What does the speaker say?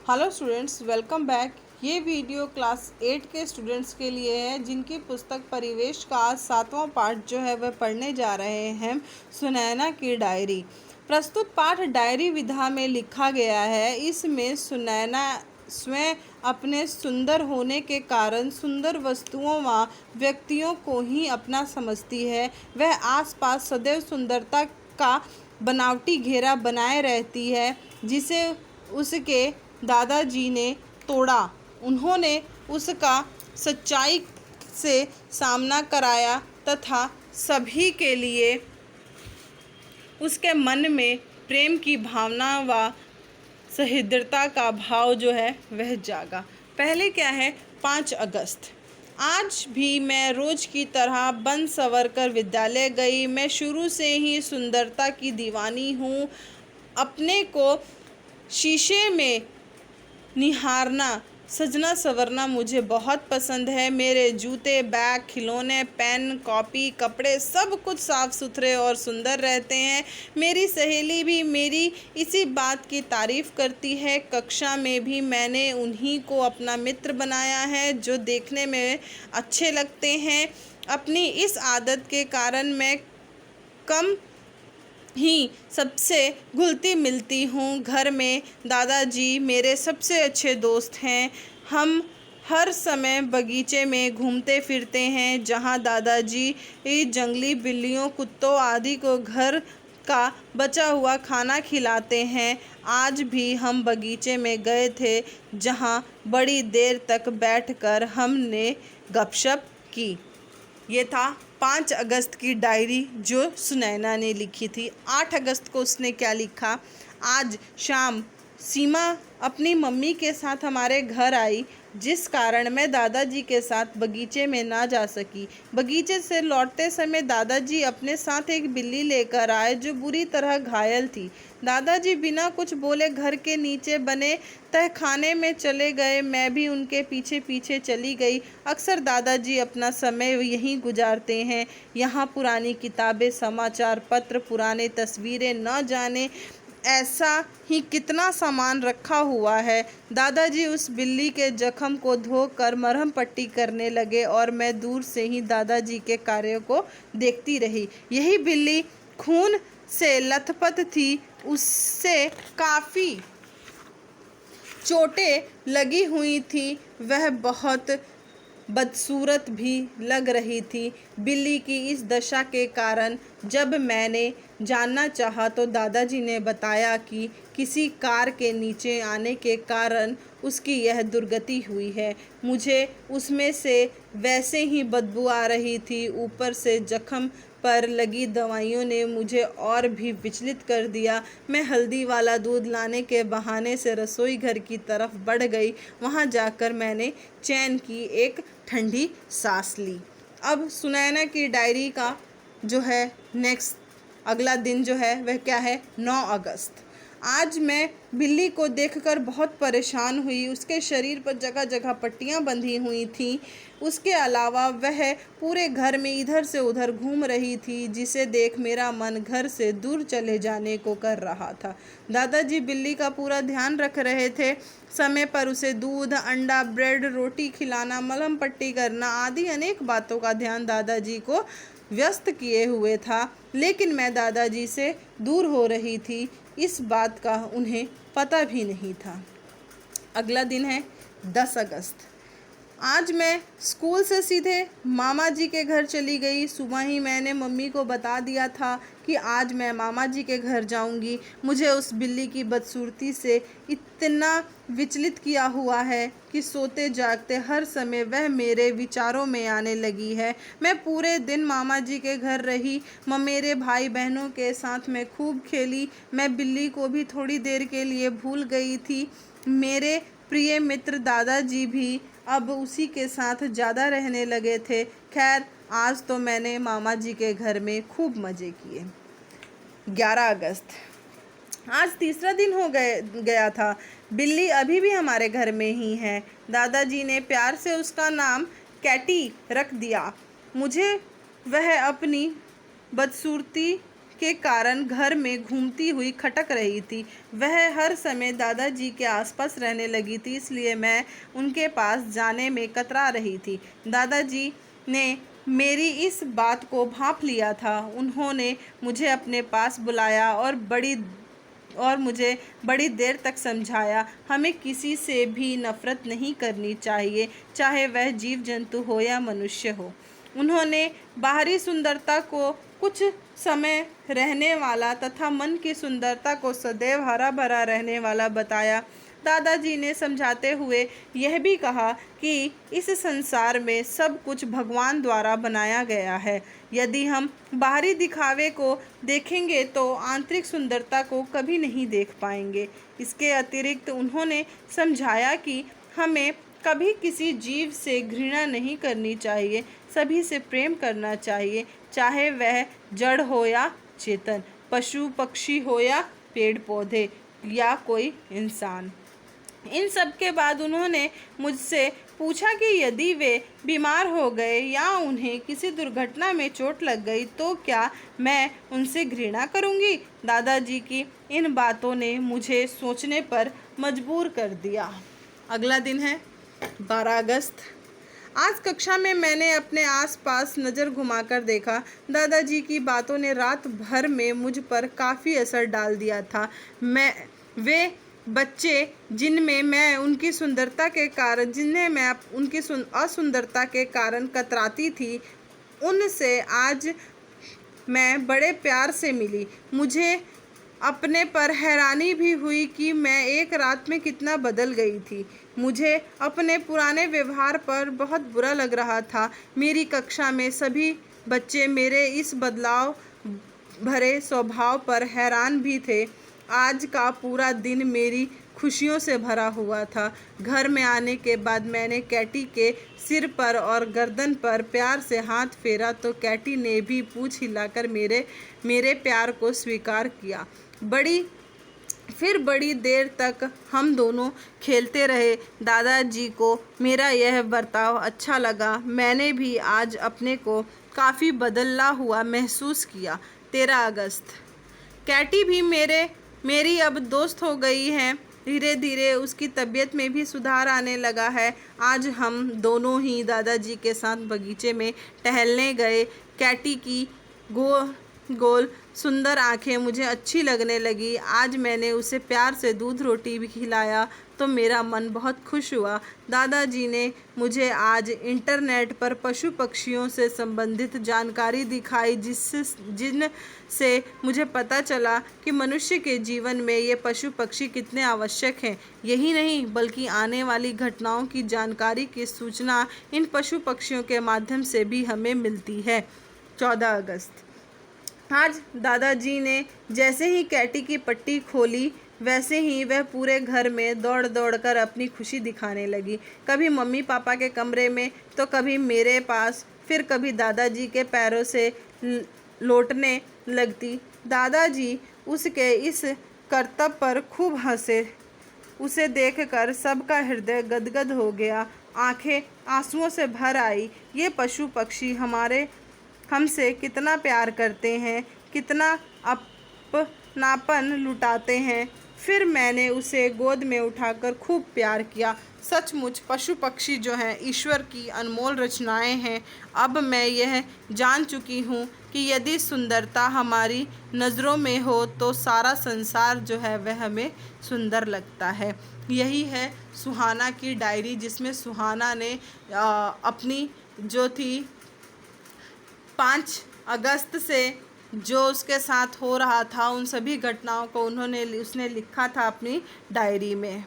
Hello students, welcome back. ये video class 8 के students के लिए है जिनकी पुस्तक परिवेश का आज 7वां पाठ जो है वह पढ़ने जा रहे हैं। सुनैना की डायरी। प्रस्तुत पाठ डायरी विधा में लिखा गया है। इसमें सुनैना स्वयं अपने सुंदर होने के कारण सुंदर वस्तुओं व व्यक्तियों को ही अपना समझती है। वह आसपास सदैव सुंदरता का बनावटी घेरा बनाए रहती है जिसे उसके दादाजी ने तोड़ा। उन्होंने उसका सच्चाई से सामना कराया तथा सभी के लिए उसके मन में प्रेम की भावना व सहृदयता का भाव जो है वह जागा। पहले क्या है, 5 अगस्त। आज भी मैं रोज की तरह बन सवर कर विद्यालय गई। मैं शुरू से ही सुंदरता की दीवानी हूँ। अपने को शीशे में निहारना, सजना संवरना मुझे बहुत पसंद है। मेरे जूते, बैग, खिलौने, पेन, कॉपी, कपड़े सब कुछ साफ़ सुथरे और सुंदर रहते हैं। मेरी सहेली भी मेरी इसी बात की तारीफ़ करती है। कक्षा में भी मैंने उन्हीं को अपना मित्र बनाया है जो देखने में अच्छे लगते हैं। अपनी इस आदत के कारण मैं कम ही सबसे घुलती मिलती हूँ। घर में दादाजी मेरे सबसे अच्छे दोस्त हैं। हम हर समय बगीचे में घूमते फिरते हैं जहाँ दादाजी जंगली बिल्लियों, कुत्तों आदि को घर का बचा हुआ खाना खिलाते हैं। आज भी हम बगीचे में गए थे जहाँ बड़ी देर तक बैठकर हमने गपशप की। ये था 5 अगस्त की डायरी जो सुनैना ने लिखी थी। 8 अगस्त को उसने क्या लिखा, आज शाम सीमा अपनी मम्मी के साथ हमारे घर आई, जिस कारण मैं दादाजी के साथ बगीचे में ना जा सकी। बगीचे से लौटते समय दादाजी अपने साथ एक बिल्ली लेकर आए जो बुरी तरह घायल थी। दादाजी बिना कुछ बोले घर के नीचे बने तहखाने में चले गए। मैं भी उनके पीछे पीछे चली गई। अक्सर दादाजी अपना समय यहीं गुजारते हैं। यहाँ पुरानी किताबें, समाचार पत्र, पुराने तस्वीरें, न जाने ऐसा ही कितना सामान रखा हुआ है। दादाजी उस बिल्ली के जख्म को धोकर मरहम पट्टी करने लगे और मैं दूर से ही दादाजी के कार्यों को देखती रही। यही बिल्ली खून से लथपथ थी। उससे काफ़ी चोटें लगी हुई थी। वह बहुत बदसूरत भी लग रही थी। बिल्ली की इस दशा के कारण जब मैंने जानना चाहा तो दादाजी ने बताया कि किसी कार के नीचे आने के कारण उसकी यह दुर्गति हुई है। मुझे उसमें से वैसे ही बदबू आ रही थी। ऊपर से जख्म पर लगी दवाइयों ने मुझे और भी विचलित कर दिया। मैं हल्दी वाला दूध लाने के बहाने से रसोई घर की तरफ बढ़ गई। वहाँ जाकर मैंने चैन की एक ठंडी सांस ली। अब सुनैना की डायरी का जो है नेक्स्ट अगला दिन जो है वह क्या है, 9 अगस्त। आज मैं बिल्ली को देखकर बहुत परेशान हुई। उसके शरीर पर जगह जगह पट्टियाँ बंधी हुई थीं। उसके अलावा वह पूरे घर में इधर से उधर घूम रही थी, जिसे देख मेरा मन घर से दूर चले जाने को कर रहा था। दादाजी बिल्ली का पूरा ध्यान रख रहे थे। समय पर उसे दूध, अंडा, ब्रेड, रोटी खिलाना, मलहम पट्टी करना आदि अनेक बातों का ध्यान दादाजी को व्यस्त किए हुए था। लेकिन मैं दादाजी से दूर हो रही थी, इस बात का उन्हें पता भी नहीं था। अगला दिन है 10 अगस्त। आज मैं स्कूल से सीधे मामा जी के घर चली गई। सुबह ही मैंने मम्मी को बता दिया था कि आज मैं मामा जी के घर जाऊंगी। मुझे उस बिल्ली की बदसूरती से इतना विचलित किया हुआ है कि सोते जागते हर समय वह मेरे विचारों में आने लगी है। मैं पूरे दिन मामा जी के घर रही। मेरे भाई बहनों के साथ मैं खूब खेली। मैं बिल्ली को भी थोड़ी देर के लिए भूल गई थी। मेरे प्रिय मित्र दादाजी भी अब उसी के साथ ज़्यादा रहने लगे थे। खैर, आज तो मैंने मामा जी के घर में खूब मज़े किए। 11 अगस्त। आज तीसरा दिन हो गया था। बिल्ली अभी भी हमारे घर में ही है। दादाजी ने प्यार से उसका नाम कैटी रख दिया। मुझे वह अपनी बदसूरती के कारण घर में घूमती हुई खटक रही थी। वह हर समय दादाजी के आसपास रहने लगी थी, इसलिए मैं उनके पास जाने में कतरा रही थी। दादाजी ने मेरी इस बात को भांप लिया था। उन्होंने मुझे अपने पास बुलाया और मुझे बड़ी देर तक समझाया, हमें किसी से भी नफ़रत नहीं करनी चाहिए, चाहे वह जीव जंतु हो या मनुष्य हो। उन्होंने बाहरी सुंदरता को कुछ समय रहने वाला तथा मन की सुंदरता को सदैव हरा भरा रहने वाला बताया। दादाजी ने समझाते हुए यह भी कहा कि इस संसार में सब कुछ भगवान द्वारा बनाया गया है। यदि हम बाहरी दिखावे को देखेंगे तो आंतरिक सुंदरता को कभी नहीं देख पाएंगे। इसके अतिरिक्त उन्होंने समझाया कि हमें कभी किसी जीव से घृणा नहीं करनी चाहिए, सभी से प्रेम करना चाहिए, चाहे वह जड़ हो या चेतन, पशु पक्षी हो या पेड़ पौधे या कोई इंसान। इन सब के बाद उन्होंने मुझसे पूछा कि यदि वे बीमार हो गए या उन्हें किसी दुर्घटना में चोट लग गई तो क्या मैं उनसे घृणा करूंगी। दादाजी की इन बातों ने मुझे सोचने पर मजबूर कर दिया। अगला दिन है 12 अगस्त। आज कक्षा में मैंने अपने आसपास नज़र घुमाकर देखा। दादाजी की बातों ने रात भर में मुझ पर काफ़ी असर डाल दिया था। वे बच्चे जिनमें मैं उनकी असुंदरता के कारण कतराती थी, उनसे आज मैं बड़े प्यार से मिली। मुझे अपने पर हैरानी भी हुई कि मैं एक रात में कितना बदल गई थी। मुझे अपने पुराने व्यवहार पर बहुत बुरा लग रहा था। मेरी कक्षा में सभी बच्चे मेरे इस बदलाव भरे स्वभाव पर हैरान भी थे। आज का पूरा दिन मेरी खुशियों से भरा हुआ था। घर में आने के बाद मैंने कैटी के सिर पर और गर्दन पर प्यार से हाथ फेरा तो कैटी ने भी पूंछ हिलाकर मेरे प्यार को स्वीकार किया। बड़ी देर तक हम दोनों खेलते रहे। दादाजी को मेरा यह बर्ताव अच्छा लगा। मैंने भी आज अपने को काफ़ी बदला हुआ महसूस किया। 13 अगस्त। कैटी भी मेरी अब दोस्त हो गई है। धीरे धीरे उसकी तबीयत में भी सुधार आने लगा है। आज हम दोनों ही दादाजी के साथ बगीचे में टहलने गए। कैटी की गोल सुंदर आंखें मुझे अच्छी लगने लगी। आज मैंने उसे प्यार से दूध रोटी भी खिलाया तो मेरा मन बहुत खुश हुआ। दादाजी ने मुझे आज इंटरनेट पर पशु पक्षियों से संबंधित जानकारी दिखाई, जिनसे मुझे पता चला कि मनुष्य के जीवन में ये पशु पक्षी कितने आवश्यक हैं। यही नहीं बल्कि आने वाली घटनाओं की जानकारी की सूचना इन पशु पक्षियों के माध्यम से भी हमें मिलती है। 14 अगस्त। आज दादाजी ने जैसे ही कैटी की पट्टी खोली वैसे ही वह पूरे घर में दौड़ दौड़ कर अपनी खुशी दिखाने लगी। कभी मम्मी पापा के कमरे में तो कभी मेरे पास, फिर कभी दादाजी के पैरों से लौटने लगती। दादाजी उसके इस करतब पर खूब हंसे। उसे देखकर सबका हृदय गदगद हो गया, आंखें आंसुओं से भर आई। ये पशु पक्षी हमसे कितना प्यार करते हैं, कितना अपनापन लुटाते हैं। फिर मैंने उसे गोद में उठाकर खूब प्यार किया। सचमुच पशु पक्षी जो हैं ईश्वर की अनमोल रचनाएं हैं। अब मैं यह जान चुकी हूँ कि यदि सुंदरता हमारी नज़रों में हो तो सारा संसार जो है वह हमें सुंदर लगता है। यही है सुहाना की डायरी, जिसमें सुहाना ने अपनी जो थी 5 अगस्त से जो उसके साथ हो रहा था उन सभी घटनाओं को उसने लिखा था अपनी डायरी में।